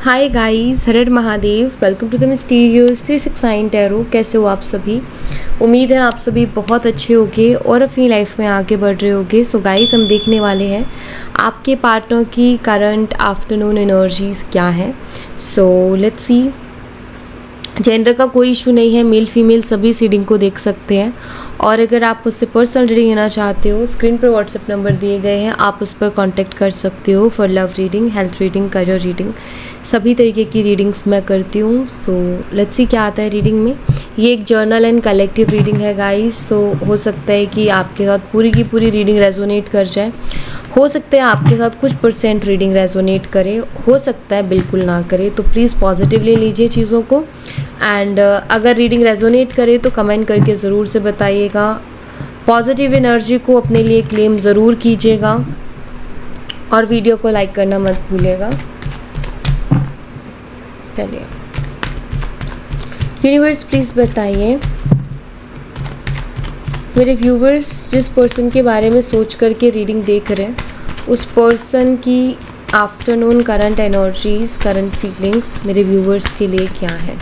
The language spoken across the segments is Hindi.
हाय गाइस, हर Mahadev. Welcome to the mysterious 369 tarot. कैसे हो आप सभी? उम्मीद है आप सभी बहुत अच्छे होगे और अपनी लाइफ में आगे बढ़ रहे होगे। सो गाइस, हम देखने वाले हैं आपके पार्टनर की करंट आफ्टरनून एनर्जीज क्या हैं। So let's see. जेंडर का कोई इशू नहीं है, मेल फीमेल सभी रीडिंग को देख सकते हैं। और अगर आप मुझसे पर्सनल रीडिंग लेना चाहते हो, स्क्रीन पर व्हाट्सएप नंबर दिए गए हैं, आप उस पर कांटेक्ट कर सकते हो for love reading, health reading, career reading, सभी तरीके की रीडिंग्स मैं करती हूँ। सो लेट्स सी क्या आता है रीडिंग में। ये एक जर्नल एंड कलेक्टिव रीडिंग है गाइस। तो हो सकता है कि आपके साथ पूरी की पूरी रीडिंग रेजोनेट कर जाए, हो सकता है आपके साथ कुछ % रीडिंग रेजोनेट करे, हो सकता है बिल्कुल ना करे। तो प्लीज़ पॉजिटिवली लीजिए चीज़ों को। एंड अगर रीडिंग रेजोनेट करे तो कमेंट करके ज़रूर से बताइएगा। पॉजिटिव एनर्जी को अपने लिए क्लेम ज़रूर कीजिएगा और वीडियो को लाइक करना मत भूलिएगा। चलिए यूनिवर्स प्लीज़ बताइए मेरे व्यूवर्स, जिस पर्सन के बारे में सोच करके रीडिंग देख रहे हैं, उस पर्सन की afternoon current energies, current feelings मेरे व्यूवर्स के लिए क्या है।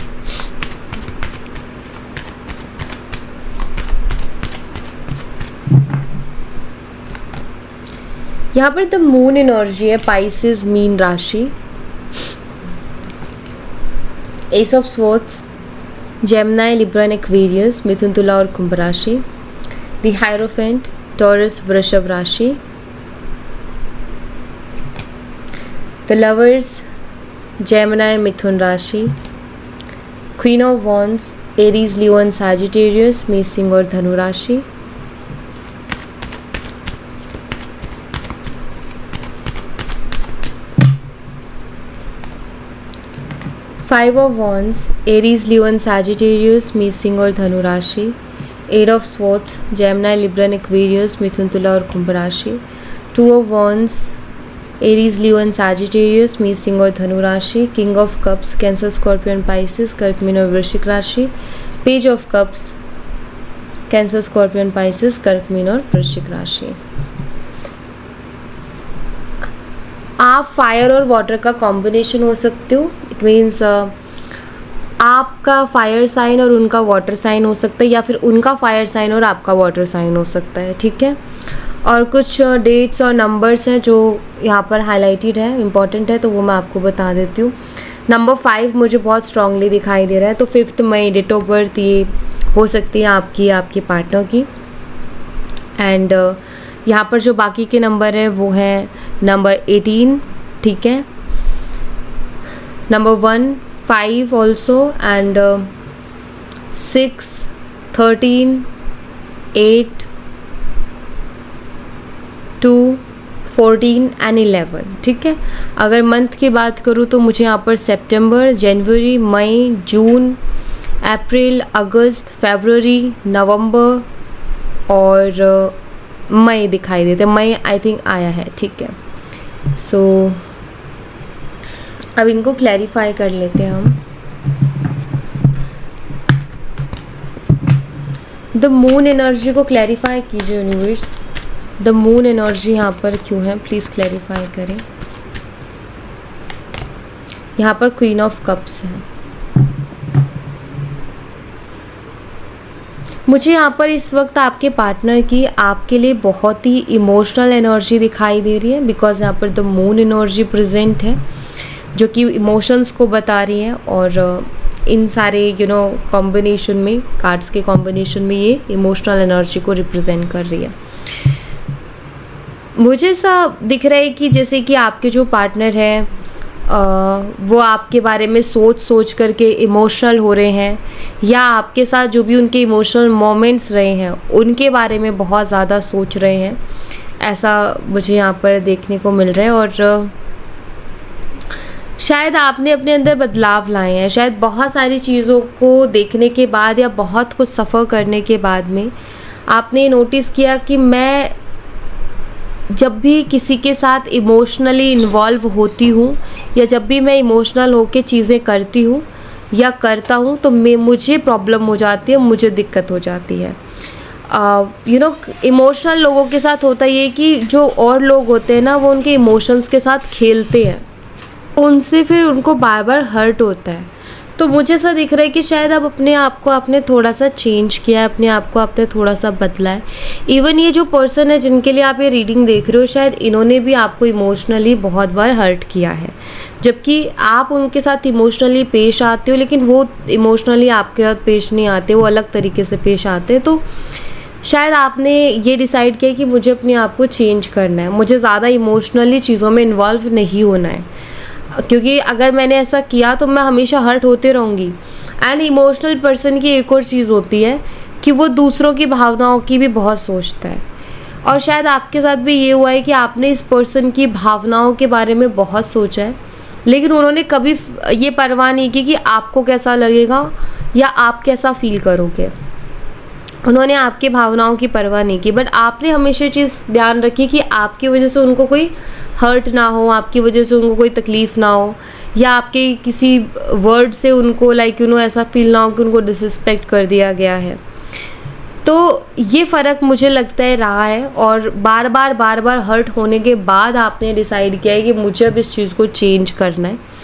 यहाँ पर द मून एनर्जी है, पाइसेस मीन राशि, ace of swords, Gemini, Libra and Aquarius, मिथुन, तुला और कुंभ राशि, द हायरोफेंट, टॉरस, वृषभ राशि, द लवर्स, जेमिनी, मिथुन राशि, queen of wands, Aries, Leo and Sagittarius, मेष, सिंह और धनु राशि, five of wands, Aries, Leo and Sagittarius, मेष, सिंह और धनु राशि, eight of swords, Gemini, Libra and Aquarius, मिथुन, तुला और कुंभ राशि, two of wands, Aries, Leo and Sagittarius, मेष, सिंह और धनु राशि, king of cups, Cancer, Scorpio and Pisces, कर्क, मीन और वृश्चिक राशि, page of cups, Cancer, Scorpio and Pisces, कर्क, मीन और वृश्चिक राशि। आप फायर और वाटर का कॉम्बिनेशन हो सकते हो। इट मीन्स आपका फायर साइन और उनका वाटर साइन हो सकता है, या फिर उनका फायर साइन और आपका वाटर साइन हो सकता है, ठीक है। और कुछ डेट्स और नंबर्स हैं जो यहाँ पर हाईलाइटेड है, इम्पॉर्टेंट है, तो वो मैं आपको बता देती हूँ। नंबर 5 मुझे बहुत स्ट्रांगली दिखाई दे रहा है, तो 5 मई डेट ऑफ बर्थ ये हो सकती है आपके पार्टनर की। एंड यहाँ पर जो बाकी के नंबर है वो है नंबर 18, ठीक है, नंबर 1, 5 ऑल्सो, एंड 6, 13, 8, 2, 14 एंड 11, ठीक है। अगर मंथ की बात करूँ तो मुझे यहाँ पर सितंबर, जनवरी, मई, जून, अप्रैल, अगस्त, फरवरी, नवंबर और मई दिखाई देते। मई आई थिंक आया है, ठीक है। सो अब इनको क्लैरिफाई कर लेते हैं हम। द मून एनर्जी को क्लैरिफाई कीजिए यूनिवर्स। द मून एनर्जी यहाँ पर क्यों है, प्लीज़ क्लैरिफाई करें। यहाँ पर क्वीन ऑफ कप्स है। मुझे यहाँ पर इस वक्त आपके पार्टनर की आपके लिए बहुत ही इमोशनल एनर्जी दिखाई दे रही है, बिकॉज यहाँ पर द मून एनर्जी प्रेजेंट है जो कि इमोशंस को बता रही है। और इन सारे कॉम्बिनेशन में, कार्ड्स के कॉम्बिनेशन में ये इमोशनल एनर्जी को रिप्रेजेंट कर रही है। मुझे ऐसा दिख रहा है कि जैसे कि आपके जो पार्टनर हैं वो आपके बारे में सोच करके इमोशनल हो रहे हैं, या आपके साथ जो भी उनके इमोशनल मोमेंट्स रहे हैं उनके बारे में बहुत ज़्यादा सोच रहे हैं, ऐसा मुझे यहाँ पर देखने को मिल रहा है। और शायद आपने अपने अंदर बदलाव लाए हैं, शायद बहुत सारी चीज़ों को देखने के बाद या बहुत कुछ सफ़र करने के बाद में आपने नोटिस किया कि मैं जब भी किसी के साथ इमोशनली इन्वॉल्व होती हूँ, या जब भी मैं इमोशनल होके चीज़ें करती हूँ या करता हूँ, तो मुझे प्रॉब्लम हो जाती है, मुझे दिक्कत हो जाती है। इमोशनल लोगों के साथ होता ये कि जो और लोग होते हैं ना, वो उनके इमोशंस के साथ खेलते हैं, उनसे फिर उनको बार बार हर्ट होता है। तो मुझे ऐसा दिख रहा है कि शायद अब अपने आप को आपने थोड़ा सा चेंज किया है, अपने आप को आपने थोड़ा सा बदला है। इवन ये जो पर्सन है जिनके लिए आप ये रीडिंग देख रहे हो, शायद इन्होंने भी आपको इमोशनली बहुत बार हर्ट किया है, जबकि आप उनके साथ इमोशनली पेश आते हो, लेकिन वो इमोशनली आपके साथ पेश नहीं आते, वो अलग तरीके से पेश आते हैं। तो शायद आपने ये डिसाइड किया कि मुझे अपने आप को चेंज करना है, मुझे ज़्यादा इमोशनली चीज़ों में इन्वॉल्व नहीं होना है, क्योंकि अगर मैंने ऐसा किया तो मैं हमेशा हर्ट होते रहूँगी। एंड इमोशनल पर्सन की एक और चीज़ होती है कि वो दूसरों की भावनाओं की भी बहुत सोचता है। और शायद आपके साथ भी ये हुआ है कि आपने इस पर्सन की भावनाओं के बारे में बहुत सोचा है, लेकिन उन्होंने कभी ये परवाह नहीं की कि आपको कैसा लगेगा या आप कैसा फील करोगे। उन्होंने आपकी भावनाओं की परवाह नहीं की, बट आपने हमेशा चीज़ ध्यान रखी कि आपकी वजह से उनको कोई हर्ट ना हो, आपकी वजह से उनको कोई तकलीफ़ ना हो, या आपके किसी वर्ड से उनको ऐसा फील ना हो कि उनको डिसरिस्पेक्ट कर दिया गया है। तो ये फ़र्क मुझे लगता है रहा है, और बार बार हर्ट होने के बाद आपने डिसाइड किया है कि मुझे अब इस चीज़ को चेंज करना है।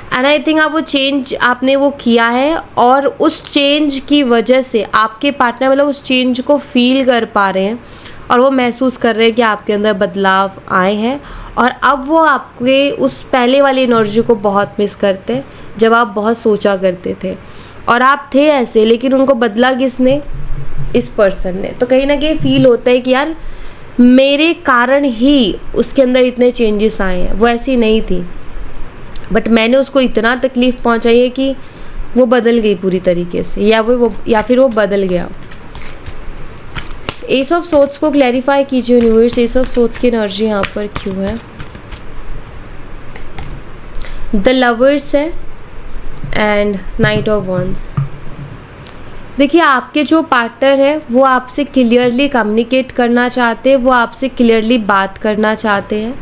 एंड आई थिंक आप वो चेंज आपने वो किया है, और उस चेंज की वजह से आपके पार्टनर उस चेंज को फील कर पा रहे हैं, और वो महसूस कर रहे हैं कि आपके अंदर बदलाव आए हैं, और अब वो आपके उस पहले वाली एनर्जी को बहुत मिस करते हैं जब आप बहुत सोचा करते थे, और आप थे ऐसे, लेकिन उनको बदला किसने? इस पर्सन ने। तो कहीं ना कहीं फील होता है कि यार मेरे कारण ही उसके अंदर इतने चेंजेस आए हैं, वो ऐसी नहीं थी, बट मैंने उसको इतना तकलीफ़ पहुंचाई है कि वो बदल गई पूरी तरीके से, या फिर वो बदल गया। एस ऑफ सोर्ड्स को क्लैरिफाई कीजिए यूनिवर्स, एस ऑफ सोर्ड्स की एनर्जी यहाँ पर क्यों है? द लवर्स है एंड नाइट ऑफ वंस। देखिए, आपके जो पार्टनर है वो आपसे क्लियरली कम्युनिकेट करना चाहते हैं, वो आपसे क्लियरली बात करना चाहते हैं।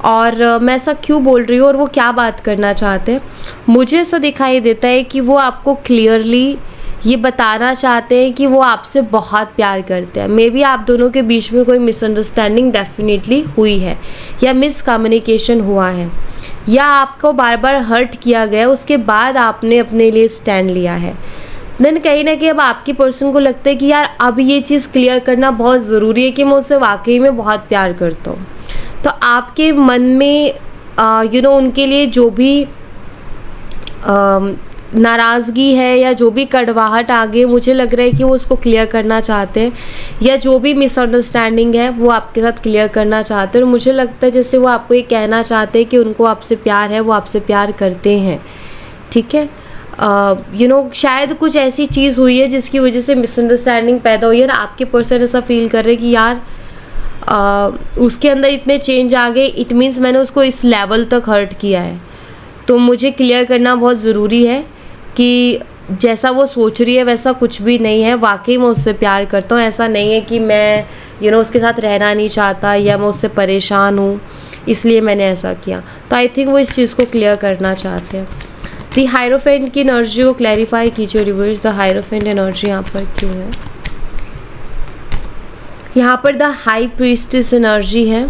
और मैं ऐसा क्यों बोल रही हूँ और वो क्या बात करना चाहते हैं, मुझे ऐसा दिखाई देता है कि वो आपको क्लियरली ये बताना चाहते हैं कि वो आपसे बहुत प्यार करते हैं। मे बी आप दोनों के बीच में कोई मिसअंडरस्टैंडिंग डेफिनेटली हुई है, या मिसकम्युनिकेशन हुआ है, या आपको बार बार हर्ट किया गया, उसके बाद आपने अपने लिए स्टैंड लिया है। देन कहीं ना कहीं अब आपकी पर्सन को लगता है कि यार अब ये चीज़ क्लियर करना बहुत ज़रूरी है कि मैं उससे वाकई में बहुत प्यार करता हूँ। तो आपके मन में उनके लिए जो भी नाराज़गी है या जो भी कड़वाहट आ गई, मुझे लग रहा है कि वो उसको क्लियर करना चाहते हैं, या जो भी मिसअंडरस्टैंडिंग है वो आपके साथ क्लियर करना चाहते हैं। और मुझे लगता है जैसे वो आपको ये कहना चाहते हैं कि उनको आपसे प्यार है, वो आपसे प्यार करते हैं। ठीक है, शायद कुछ ऐसी चीज़ हुई है जिसकी वजह से मिसअंडरस्टैंडिंग पैदा हुई है, और आपके पर्सन ऐसा फील कर रहे हैं कि यार उसके अंदर इतने चेंज आ गए, इट मीन्स मैंने उसको इस लेवल तक हर्ट किया है, तो मुझे क्लियर करना बहुत ज़रूरी है कि जैसा वो सोच रही है वैसा कुछ भी नहीं है, वाकई मैं उससे प्यार करता हूँ। ऐसा नहीं है कि मैं उसके साथ रहना नहीं चाहता या मैं उससे परेशान हूँ इसलिए मैंने ऐसा किया। तो आई थिंक वो इस चीज़ को क्लियर करना चाहते हैं। द हायरोफेंट की एनर्जी को क्लैरिफाई कीजिए रिवर्स, द हायरोफेंट एनर्जी यहाँ पर क्यों है? यहाँ पर द हाई प्रीस्टेस एनर्जी है,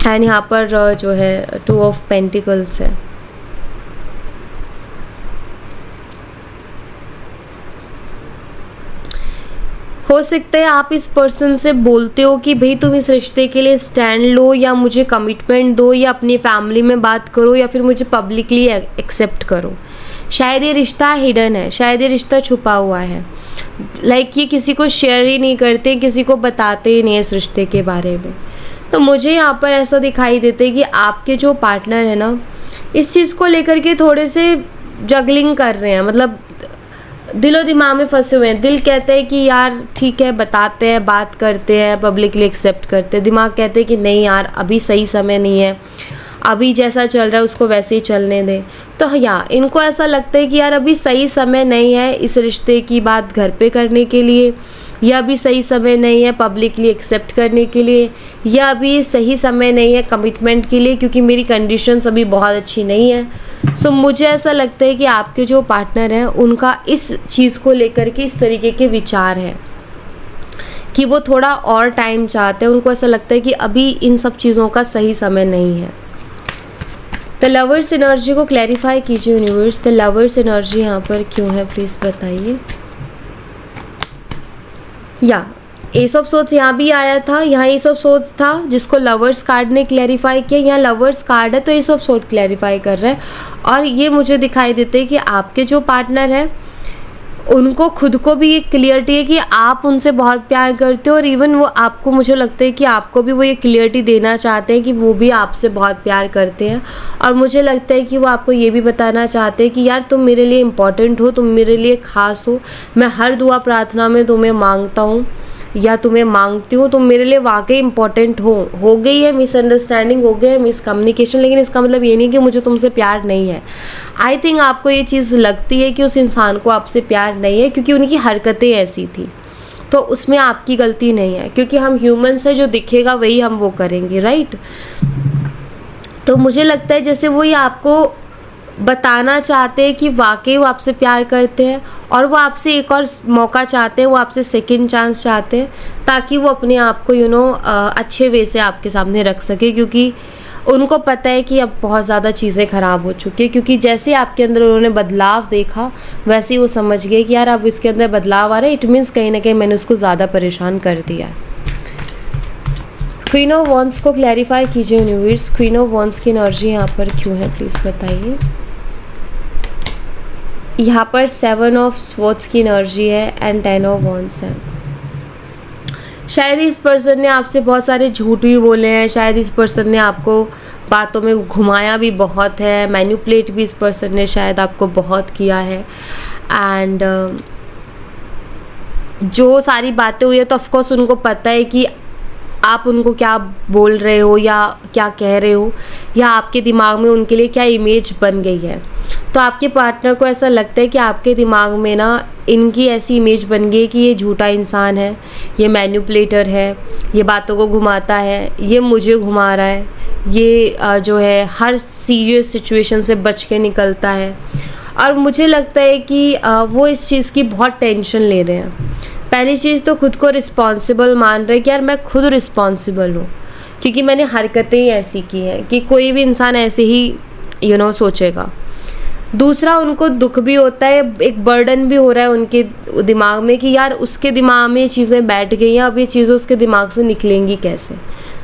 एंड यहाँ पर जो है 2 ऑफ पेंटिकल्स है। हो सकता है आप इस पर्सन से बोलते हो कि भाई तुम इस रिश्ते के लिए स्टैंड लो, या मुझे कमिटमेंट दो, या अपनी फैमिली में बात करो, या फिर मुझे पब्लिकली एक्सेप्ट करो। शायद ये रिश्ता हिडन है, शायद ये रिश्ता छुपा हुआ है, लाइक ये किसी को शेयर ही नहीं करते, किसी को बताते ही नहीं है इस रिश्ते के बारे में। तो मुझे यहाँ पर ऐसा दिखाई देता है कि आपके जो पार्टनर है ना, इस चीज़ को लेकर के थोड़े से जगलिंग कर रहे हैं, मतलब दिलो दिमाग में फंसे हुए हैं। दिल कहते हैं कि यार ठीक है, बताते हैं, बात करते हैं, पब्लिकली एक्सेप्ट करते हैं। दिमाग कहते हैं कि नहीं यार अभी सही समय नहीं है, अभी जैसा चल रहा है उसको वैसे ही चलने दें। तो हाँ, इनको ऐसा लगता है कि यार अभी सही समय नहीं है इस रिश्ते की बात घर पे करने के लिए, या अभी सही समय नहीं है पब्लिकली एक्सेप्ट करने के लिए, या अभी सही समय नहीं है कमिटमेंट के लिए, क्योंकि मेरी कंडीशंस अभी बहुत अच्छी नहीं है। सो मुझे ऐसा लगता है कि आपके जो पार्टनर हैं उनका इस चीज़ को लेकर के इस तरीके के विचार हैं कि वो थोड़ा और टाइम चाहते हैं। उनको ऐसा लगता है कि अभी इन सब चीज़ों का सही समय नहीं है। द लवर्स एनर्जी को क्लैरिफाई कीजिए यूनिवर्स। द लवर्स एनर्जी यहाँ पर क्यों है प्लीज़ बताइए। या एस ऑफ सोर्ड्स यहाँ भी आया था, यहाँ एस ऑफ सोर्ड्स था जिसको लवर्स कार्ड ने क्लैरिफाई किया, यहाँ लवर्स कार्ड है तो एस ऑफ सोर्ड क्लैरिफाई कर रहा है। और ये मुझे दिखाई देते हैं कि आपके जो पार्टनर है उनको खुद को भी एक क्लियरिटी है कि आप उनसे बहुत प्यार करते हो, और इवन वो आपको, मुझे लगता है कि आपको भी वो ये क्लियरिटी देना चाहते हैं कि वो भी आपसे बहुत प्यार करते हैं। और मुझे लगता है कि वो आपको ये भी बताना चाहते हैं कि यार तुम मेरे लिए इम्पॉर्टेंट हो, तुम मेरे लिए ख़ास हो, मैं हर दुआ प्रार्थना में तुम्हें मांगता हूँ या तुम्हें मांगती हूँ, तुम मेरे लिए वाकई इम्पॉर्टेंट हो गई है मिसअंडरस्टैंडिंग, हो गई है मिसकम्युनिकेशन, लेकिन इसका मतलब ये नहीं कि मुझे तुमसे प्यार नहीं है। आई थिंक आपको ये चीज़ लगती है कि उस इंसान को आपसे प्यार नहीं है क्योंकि उनकी हरकतें ऐसी थी, तो उसमें आपकी गलती नहीं है, क्योंकि हम ह्यूमन्स हैं, जो दिखेगा वही हम वो करेंगे, राइट। तो मुझे लगता है जैसे वो ये आपको बताना चाहते हैं कि वाकई वो आपसे प्यार करते हैं, और वो आपसे एक और मौका चाहते हैं, वो आपसे सेकंड चांस चाहते हैं, ताकि वो अपने आप को अच्छे वे से आपके सामने रख सके, क्योंकि उनको पता है कि अब बहुत ज़्यादा चीज़ें ख़राब हो चुकी है। क्योंकि जैसे आपके अंदर उन्होंने बदलाव देखा वैसे ही वो समझ गए कि यार अब इसके अंदर बदलाव आ रहा है, इट मीन्स कहीं ना कहीं मैंने उसको ज़्यादा परेशान कर दिया है। क्वीन ऑफ वॉन्ड्स को क्लैरिफाई कीजिए यूनिवर्स। क्वीन ऑफ वॉन्ड्स की एनर्जी यहाँ पर क्यों है प्लीज़ बताइए। यहाँ पर 7 ऑफ स्वॉर्ड्स की एनर्जी है एंड 10 ऑफ वॉन्ड्स है। शायद इस पर्सन ने आपसे बहुत सारे झूठ भी बोले हैं, शायद इस पर्सन ने आपको बातों में घुमाया भी बहुत है, मैनिपुलेट भी इस पर्सन ने शायद आपको बहुत किया है। एंड जो सारी बातें हुई है तो ऑफकोर्स उनको पता है कि आप उनको क्या बोल रहे हो या क्या कह रहे हो, या आपके दिमाग में उनके लिए क्या इमेज बन गई है। तो आपके पार्टनर को ऐसा लगता है कि आपके दिमाग में ना इनकी ऐसी इमेज बन गई कि ये झूठा इंसान है, ये मैनिपुलेटर है, ये बातों को घुमाता है, ये मुझे घुमा रहा है, ये जो है हर सीरियस सिचुएशन से बच के निकलता है। और मुझे लगता है कि वो इस चीज़ की बहुत टेंशन ले रहे हैं। पहली चीज़ तो खुद को रिस्पॉन्सिबल मान रहे हैं कि यार मैं खुद रिस्पॉन्सिबल हूँ, क्योंकि मैंने हरकतें ही ऐसी की हैं कि कोई भी इंसान ऐसे ही सोचेगा। दूसरा, उनको दुख भी होता है, एक बर्डन भी हो रहा है उनके दिमाग में कि यार उसके दिमाग में ये चीज़ें बैठ गई हैं, अब ये चीज़ें उसके दिमाग से निकलेंगी कैसे,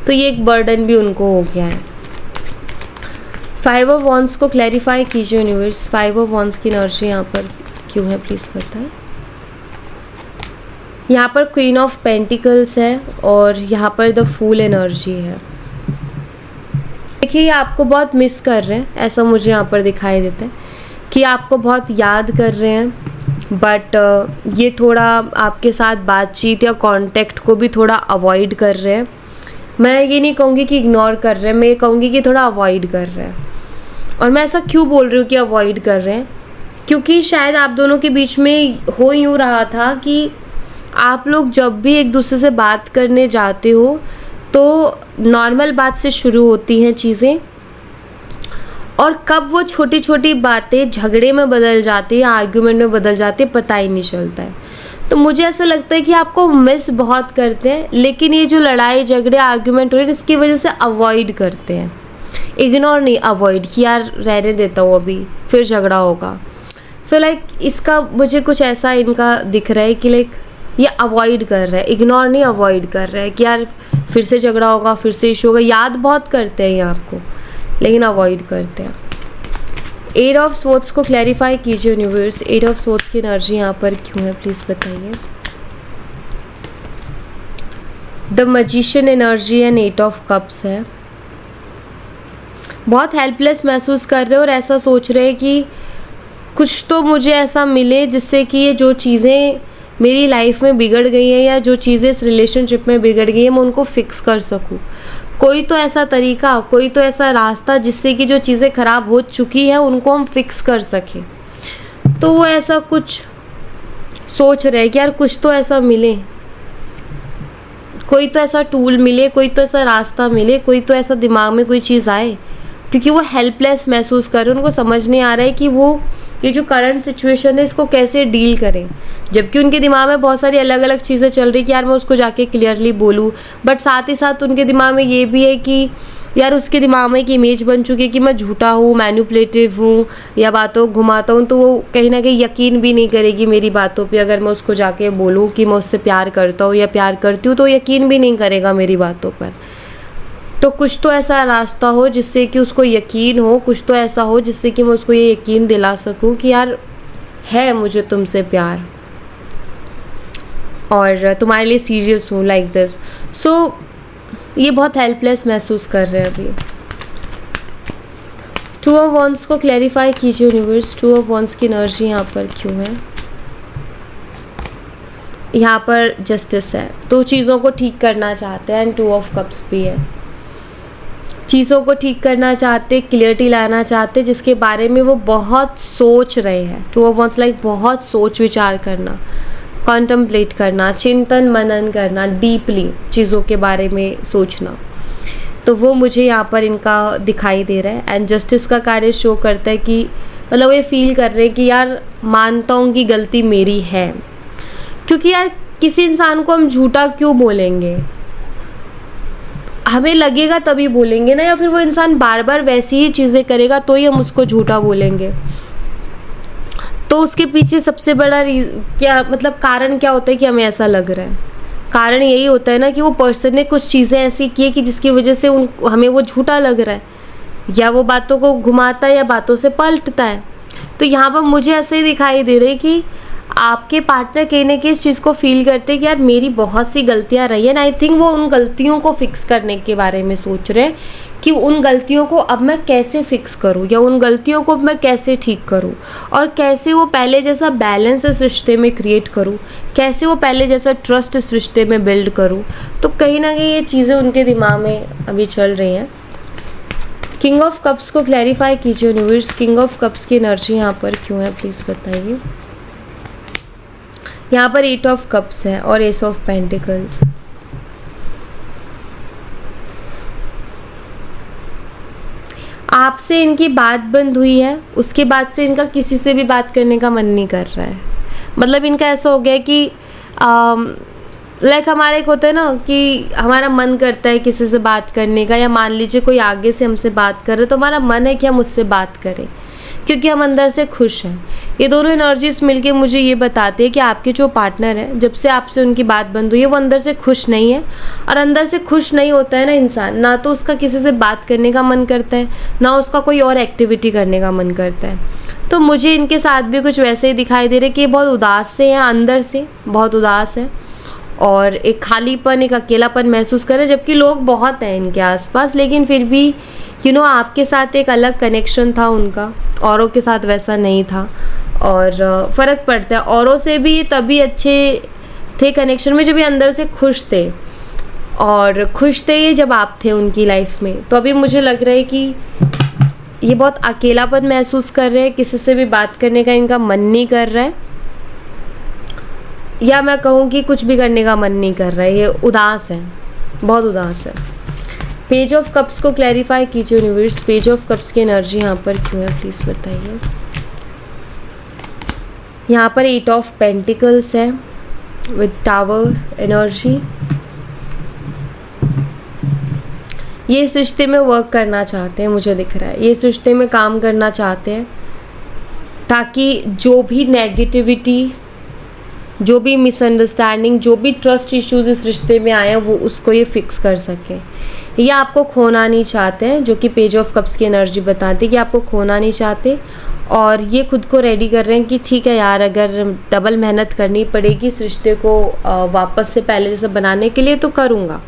तो ये एक बर्डन भी उनको हो गया है। 5 ऑफ वॉन्ड्स को क्लैरिफाई कीजिए यूनिवर्स। 5 ऑफ वॉन्ड्स की एनर्जी यहाँ पर क्यों है प्लीज़ बताएं। यहाँ पर क्वीन ऑफ पेंटिकल्स है और यहाँ पर द फूल एनर्जी है। देखिए, ये आपको बहुत मिस कर रहे हैं, ऐसा मुझे यहाँ पर दिखाई देता है कि आपको बहुत याद कर रहे हैं, बट ये थोड़ा आपके साथ बातचीत या कांटेक्ट को भी थोड़ा अवॉइड कर रहे हैं। मैं ये नहीं कहूँगी कि इग्नोर कर रहे हैं, मैं ये कहूँगी कि थोड़ा अवॉइड कर रहे हैं। और मैं ऐसा क्यों बोल रही हूँ कि अवॉइड कर रहे हैं, क्योंकि शायद आप दोनों के बीच में हो यूँ रहा था कि आप लोग जब भी एक दूसरे से बात करने जाते हो तो नॉर्मल बात से शुरू होती हैं चीज़ें, और कब वो छोटी छोटी बातें झगड़े में बदल जाती है, आर्ग्यूमेंट में बदल जाती है, पता ही नहीं चलता है। तो मुझे ऐसा लगता है कि आपको मिस बहुत करते हैं, लेकिन ये जो लड़ाई झगड़े आर्ग्यूमेंट हो रहे हैं इसकी वजह से अवॉइड करते हैं। इग्नोर नहीं, अवॉइड, कि यार रहने देता हूँ, अभी फिर झगड़ा होगा। सो लाइक इसका मुझे कुछ ऐसा इनका दिख रहा है कि लाइक ये अवॉइड कर रहा है, इग्नोर नहीं अवॉइड कर रहा है कि यार फिर से झगड़ा होगा, फिर से इशू होगा। याद बहुत करते हैं ये आपको, लेकिन अवॉइड करते हैं। 8 ऑफ स्वॉर्ड्स को क्लैरिफाई कीजिए यूनिवर्स। 8 ऑफ स्वॉर्ड्स की एनर्जी यहाँ पर क्यों है प्लीज़ बताइए। The magician energy and 8 of cups है। बहुत हेल्पलेस महसूस कर रहे हो और ऐसा सोच रहे हैं कि कुछ तो मुझे ऐसा मिले जिससे कि ये जो चीज़ें मेरी लाइफ में बिगड़ गई है या जो चीज़ें इस रिलेशनशिप में बिगड़ गई है मैं उनको फिक्स कर सकूं। कोई तो ऐसा तरीका, कोई तो ऐसा रास्ता जिससे कि जो चीज़ें ख़राब हो चुकी है उनको हम फिक्स कर सकें। तो वो ऐसा कुछ सोच रहे हैं कि यार कुछ तो ऐसा मिले, कोई तो ऐसा टूल मिले, कोई तो ऐसा रास्ता मिले, कोई तो ऐसा दिमाग में कोई चीज़ आए, क्योंकि वो हेल्पलेस महसूस कर रहे हैं। उनको समझ नहीं आ रहा है कि वो ये जो करंट सिचुएशन है इसको कैसे डील करें, जबकि उनके दिमाग में बहुत सारी अलग अलग चीज़ें चल रही कि यार मैं उसको जाके क्लियरली बोलूँ, बट साथ ही साथ उनके दिमाग में ये भी है कि यार उसके दिमाग में एक इमेज बन चुकी है कि मैं झूठा हूँ, मैनिपुलेटिव हूँ या बातों को घुमाता हूँ, तो वो कहीं ना कहीं यकीन भी नहीं करेगी मेरी बातों पे। अगर मैं उसको जाके बोलूँ कि मैं उससे प्यार करता हूँ या प्यार करती हूँ, तो यकीन भी नहीं करेगा मेरी बातों पर। तो कुछ तो ऐसा रास्ता हो जिससे कि उसको यकीन हो, कुछ तो ऐसा हो जिससे कि मैं उसको ये यकीन दिला सकूँ कि यार है मुझे तुमसे प्यार और तुम्हारे लिए सीरियस हूँ, लाइक दिस। सो ये बहुत हेल्पलेस महसूस कर रहे हैं अभी। 2 ऑफ वॉन्ड्स को क्लैरिफाई कीजिए यूनिवर्स, 2 ऑफ वॉन्ड्स की एनर्जी यहाँ पर क्यों है? यहाँ पर जस्टिस है, तो चीज़ों को ठीक करना चाहते हैं, एंड 2 ऑफ कप्स भी है। चीज़ों को ठीक करना चाहते, क्लियरिटी लाना चाहते, जिसके बारे में वो बहुत सोच रहे हैं। 2 ऑफ वॉन्ड्स लाइक बहुत सोच विचार करना, कॉन्टम्पलेट करना, चिंतन मनन करना, डीपली चीज़ों के बारे में सोचना। तो वो मुझे यहाँ पर इनका दिखाई दे रहा है। एंड जस्टिस का कार्य शो करता है कि मतलब वो ये फील कर रहे हैं कि यार मानता हूँ कि गलती मेरी है, क्योंकि यार किसी इंसान को हम झूठा क्यों बोलेंगे? हमें लगेगा तभी बोलेंगे ना, या फिर वो इंसान बार बार वैसी ही चीज़ें करेगा तो ही हम उसको झूठा बोलेंगे। तो उसके पीछे सबसे बड़ा क्या मतलब कारण क्या होता है कि हमें ऐसा लग रहा है? कारण यही होता है ना कि वो पर्सन ने कुछ चीज़ें ऐसी की कि जिसकी वजह से हमें वो झूठा लग रहा है, या वो बातों को घुमाता है या बातों से पलटता है। तो यहाँ पर मुझे ऐसे ही दिखाई दे रहा है कि आपके पार्टनर कहीं ना कहीं इस चीज़ को फील करते हैं कि यार मेरी बहुत सी गलतियाँ रही हैं। आई थिंक वो उन गलतियों को फिक्स करने के बारे में सोच रहे हैं कि उन गलतियों को अब मैं कैसे फिक्स करूं, या उन गलतियों को मैं कैसे ठीक करूं, और कैसे वो पहले जैसा बैलेंस इस रिश्ते में क्रिएट करूं, कैसे वो पहले जैसा ट्रस्ट इस रिश्ते में बिल्ड करूं। तो कहीं ना कहीं ये चीज़ें उनके दिमाग में अभी चल रही हैं। किंग ऑफ कप्स को क्लैरिफाई कीजिए यूनिवर्स, किंग ऑफ कप्स की एनर्जी यहाँ पर क्यों है, प्लीज़ बताइए। यहाँ पर 8 ऑफ कप्स है और एस ऑफ पेंटिकल्स। आपसे इनकी बात बंद हुई है, उसके बाद से इनका किसी से भी बात करने का मन नहीं कर रहा है। मतलब इनका ऐसा हो गया कि लाइक हमारा एक होता है ना कि हमारा मन करता है किसी से बात करने का, या मान लीजिए कोई आगे से हमसे बात कर रहे तो हमारा मन है कि हम उससे बात करें क्योंकि हम अंदर से खुश हैं। ये दोनों एनर्जीज मिलके मुझे ये बताते हैं कि आपके जो पार्टनर है, जब से आपसे उनकी बात बंद हुई है वो अंदर से खुश नहीं है। और अंदर से खुश नहीं होता है ना इंसान, ना तो उसका किसी से बात करने का मन करता है, ना उसका कोई और एक्टिविटी करने का मन करता है। तो मुझे इनके साथ भी कुछ वैसे ही दिखाई दे रहा है कि ये बहुत उदास से हैं, अंदर से बहुत उदास है और एक खालीपन, एक अकेलापन महसूस कर रहे हैं। जबकि लोग बहुत हैं इनके आसपास, लेकिन फिर भी आपके साथ एक अलग कनेक्शन था उनका, औरों के साथ वैसा नहीं था। और फ़र्क पड़ता है, औरों से भी तभी अच्छे थे कनेक्शन में जब ये अंदर से खुश थे, और खुश थे ये जब आप थे उनकी लाइफ में। तो अभी मुझे लग रहा है कि ये बहुत अकेलापन महसूस कर रहे हैं, किसी से भी बात करने का इनका मन नहीं कर रहा है, या मैं कहूँ कि कुछ भी करने का मन नहीं कर रहा है। ये उदास है, बहुत उदास है। पेज ऑफ कप्स को क्लैरिफाई कीजिए यूनिवर्स, पेज ऑफ कप्स की एनर्जी यहाँ पर क्यों है, प्लीज़ बताइए। यहाँ पर 8 ऑफ पेंटिकल्स है विद टावर एनर्जी। ये इस रिश्ते में वर्क करना चाहते हैं, मुझे दिख रहा है ये इस रिश्ते में काम करना चाहते हैं, ताकि जो भी नेगेटिविटी, जो भी मिसअंडरस्टैंडिंग, जो भी ट्रस्ट इश्यूज इस रिश्ते में आए हैं वो उसको ये फिक्स कर सके। ये आपको खोना नहीं चाहते हैं, जो कि पेज ऑफ कप्स की एनर्जी बताती है कि आपको खोना नहीं चाहते, और ये खुद को रेडी कर रहे हैं कि ठीक है यार, अगर डबल मेहनत करनी पड़ेगी इस रिश्ते को वापस से पहले जैसे बनाने के लिए तो करूँगा,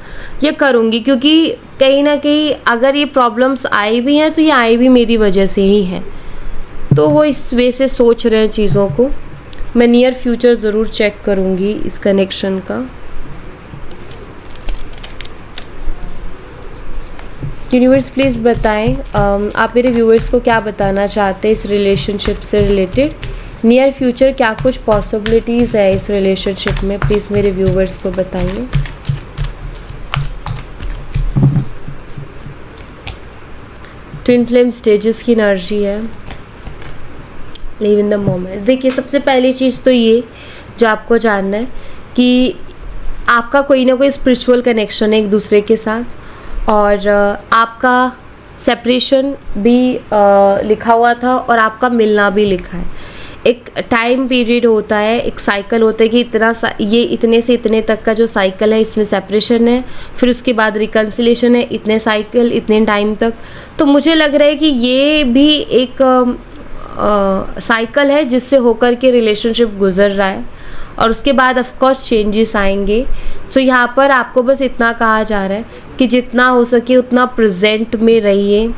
ये करूँगी, क्योंकि कहीं ना कहीं अगर ये प्रॉब्लम्स आई भी हैं तो ये आई भी मेरी वजह से ही हैं। तो वो इस वे से सोच रहे हैं चीज़ों को। मैं नियर फ्यूचर ज़रूर चेक करूँगी इस कनेक्शन का। यूनिवर्स प्लीज़ बताएं आप मेरे व्यूअर्स को क्या बताना चाहते हैं इस रिलेशनशिप से रिलेटेड। नियर फ्यूचर क्या कुछ पॉसिबिलिटीज़ है इस रिलेशनशिप में, प्लीज़ मेरे व्यूअर्स को बताइए। ट्विन फ्लेम स्टेजेस की एनर्जी है, लिव इन द मोमेंट। देखिए सबसे पहली चीज़ तो ये जो आपको जानना है कि आपका कोई ना कोई स्पिरिचुअल कनेक्शन है एक दूसरे के साथ, और आपका सेपरेशन भी लिखा हुआ था और आपका मिलना भी लिखा है। एक टाइम पीरियड होता है, एक साइकिल होता है कि ये इतने से इतने तक का जो साइकिल है इसमें सेपरेशन है, फिर उसके बाद रिकन्सिलेशन है, इतने साइकिल इतने टाइम तक। तो मुझे लग रहा है कि ये भी एक साइकिल है जिससे होकर के रिलेशनशिप गुजर रहा है और उसके बाद ऑफ कोर्स चेंजेस आएंगे। सो यहाँ पर आपको बस इतना कहा जा रहा है कि जितना हो सके उतना प्रेजेंट में रहिए,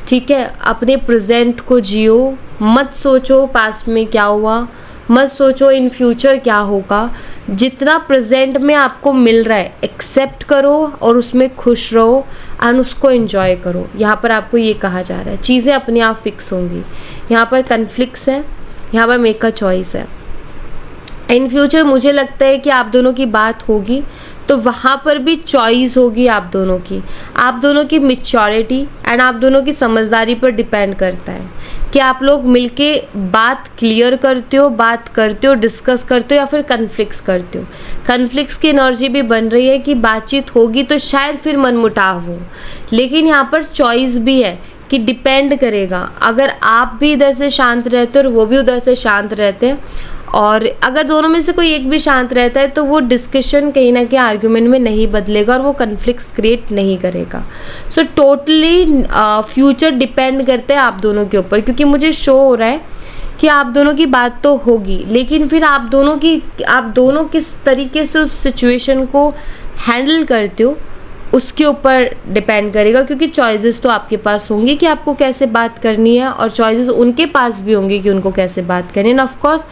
ठीक है। अपने प्रेजेंट को जियो, मत सोचो पास्ट में क्या हुआ, मत सोचो इन फ्यूचर क्या होगा। जितना प्रेजेंट में आपको मिल रहा है एक्सेप्ट करो और उसमें खुश रहो एंड उसको एंजॉय करो। यहाँ पर आपको ये कहा जा रहा है चीज़ें अपने आप फिक्स होंगी। यहाँ पर कन्फ्लिक्ट्स है, यहाँ पर मेक अ चॉइस है। इन फ्यूचर मुझे लगता है कि आप दोनों की बात होगी तो वहाँ पर भी चॉइस होगी आप दोनों की मैच्योरिटी एंड आप दोनों की समझदारी पर डिपेंड करता है कि आप लोग मिलके बात क्लियर करते हो, डिस्कस करते हो या फिर कन्फ्लिक्ट्स करते हो। कन्फ्लिक्ट्स की एनर्जी भी बन रही है कि बातचीत होगी तो शायद फिर मनमुटाव हो, लेकिन यहाँ पर चॉइस भी है कि डिपेंड करेगा। अगर आप भी इधर से शांत रहते हो और वो भी उधर से शांत रहते हैं और अगर दोनों में से कोई एक भी शांत रहता है तो वो डिस्कशन कहीं ना कहीं आर्ग्यूमेंट में नहीं बदलेगा और वो कन्फ्लिक्ट्स क्रिएट नहीं करेगा। सो टोटली फ्यूचर डिपेंड करते हैं आप दोनों के ऊपर, क्योंकि मुझे शो हो रहा है कि आप दोनों की बात तो होगी, लेकिन फिर आप दोनों किस तरीके से उस सिचुएशन को हैंडल करते हो उसके ऊपर डिपेंड करेगा। क्योंकि चॉइसेस तो आपके पास होंगी कि आपको कैसे बात करनी है और चॉइसेस उनके पास भी होंगी कि उनको कैसे बात करनी है। एंड ऑफ कोर्स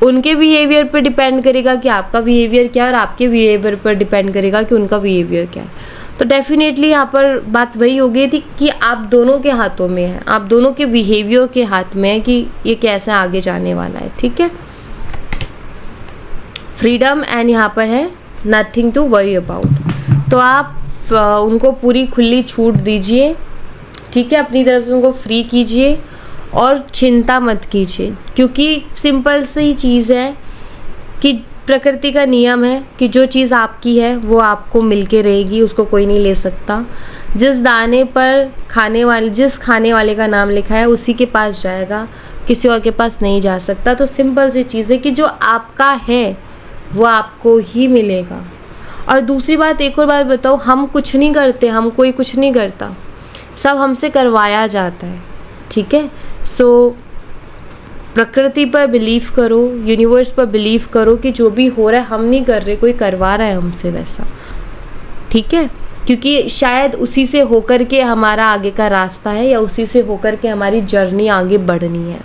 उनके बिहेवियर पर डिपेंड करेगा कि आपका बिहेवियर क्या है और आपके बिहेवियर पर डिपेंड करेगा कि उनका बिहेवियर क्या है। तो डेफिनेटली यहाँ पर बात वही हो गई थी कि आप दोनों के हाथों में है, आप दोनों के बिहेवियर के हाथ में है कि ये कैसे आगे जाने वाला है, ठीक है। फ्रीडम एंड यहाँ पर है नथिंग टू वरी अबाउट। तो आप उनको पूरी खुली छूट दीजिए, ठीक है, अपनी तरफ से उनको फ्री कीजिए और चिंता मत कीजिए, क्योंकि सिंपल सी चीज़ है कि प्रकृति का नियम है कि जो चीज़ आपकी है वो आपको मिलके रहेगी, उसको कोई नहीं ले सकता। जिस दाने पर जिस खाने वाले का नाम लिखा है उसी के पास जाएगा, किसी और के पास नहीं जा सकता। तो सिंपल सी चीज़ है कि जो आपका है वो आपको ही मिलेगा। और दूसरी बात, एक और बात बताओ, हम कुछ नहीं करते, कोई कुछ नहीं करता, सब हमसे करवाया जाता है, ठीक है। सो प्रकृति पर बिलीव करो, यूनिवर्स पर बिलीव करो कि जो भी हो रहा है हम नहीं कर रहे, कोई करवा रहा है हमसे वैसा, ठीक है। क्योंकि शायद उसी से होकर के हमारा आगे का रास्ता है या उसी से होकर के हमारी जर्नी आगे बढ़नी है।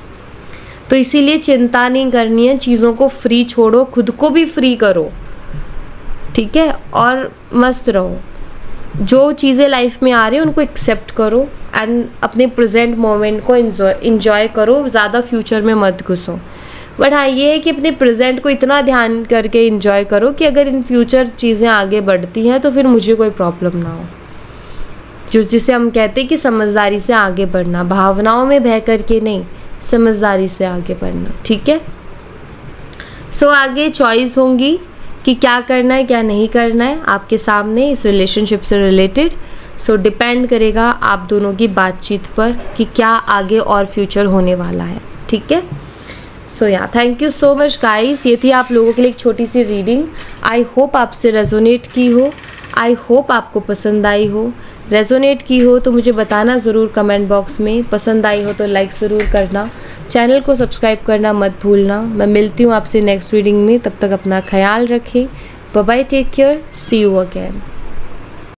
तो इसीलिए चिंता नहीं करनी है, चीज़ों को फ्री छोड़ो, खुद को भी फ्री करो, ठीक है, और मस्त रहो। जो चीज़ें लाइफ में आ रही हैं उनको एक्सेप्ट करो एंड अपने प्रेजेंट मोमेंट को इंजॉय करो, ज़्यादा फ्यूचर में मत घुसो। बट हाँ, ये है कि अपने प्रेजेंट को इतना ध्यान करके इंजॉय करो कि अगर इन फ्यूचर चीज़ें आगे बढ़ती हैं तो फिर मुझे कोई प्रॉब्लम ना हो। जिसे हम कहते हैं कि समझदारी से आगे बढ़ना, भावनाओं में बह करके नहीं, समझदारी से आगे बढ़ना, ठीक है। सो आगे चॉइस होंगी कि क्या करना है क्या नहीं करना है आपके सामने इस रिलेशनशिप से रिलेटेड। सो डिपेंड करेगा आप दोनों की बातचीत पर कि क्या आगे और फ्यूचर होने वाला है, ठीक है। सो या thank you so much guys, ये थी आप लोगों के लिए एक छोटी सी रीडिंग। आई होप आपसे रेजोनेट की हो, आई होप आपको पसंद आई हो। रेजोनेट की हो तो मुझे बताना ज़रूर कमेंट बॉक्स में, पसंद आई हो तो लाइक ज़रूर करना, चैनल को सब्सक्राइब करना मत भूलना। मैं मिलती हूँ आपसे नेक्स्ट रीडिंग में, तब तक अपना ख्याल रखें। Bye bye, take care, see you again.